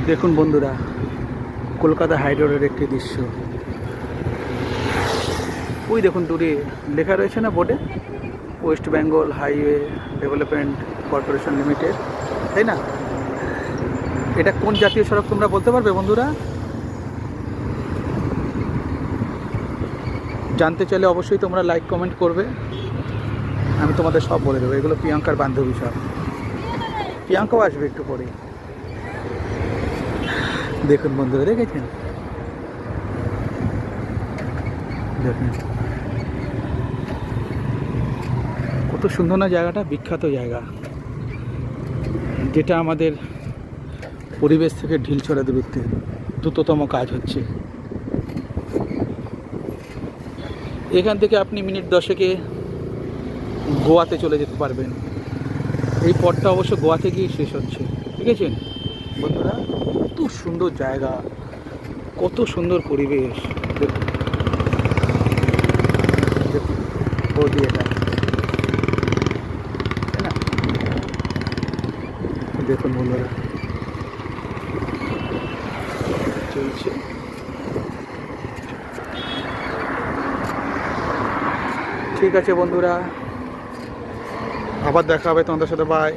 দেখুন বন্ধুরা, কলকাতা হাই রোডের একটি দৃশ্য। ওই দেখুন দূরে লেখা রয়েছে না বোর্ডে, West Bengal highway development corporation limited, তাই না? এটা কোন জাতীয় সড়ক তোমরা বলতে পারবে বন্ধুরা? জানতে চাইলে অবশ্যই তোমরা লাইক কমেন্ট করবে, আমি তোমাদের সব বলে দেবো। এগুলো প্রিয়াঙ্কার বান্ধবী সব, প্রিয়াঙ্কাও আসবে একটু পরে। দেখুন বন্ধুরা, দেখেছেন? দেখুন কত সুন্দর না জায়গাটা, বিখ্যাত জায়গা, যেটা আমাদের পরিবেশ থেকে ঢিল ছড়া দূরত্বে দ্রুততম কাজ হচ্ছে। এখান থেকে আপনি মিনিট 10-এ গোয়াতে চলে যেতে পারবেন। এই পথটা অবশ্য গোয়াতে গিয়ে শেষ হচ্ছে, দেখেছেন বন্ধুরা? কত সুন্দর জায়গা, কত সুন্দর পরিবেশ। দেখুন দেখুন বৌদি, এটা তাই না? দেখুন বন্ধুরা, চলছে। ঠিক আছে বন্ধুরা, আবার দেখা হবে তোমাদের সাথে, বাই।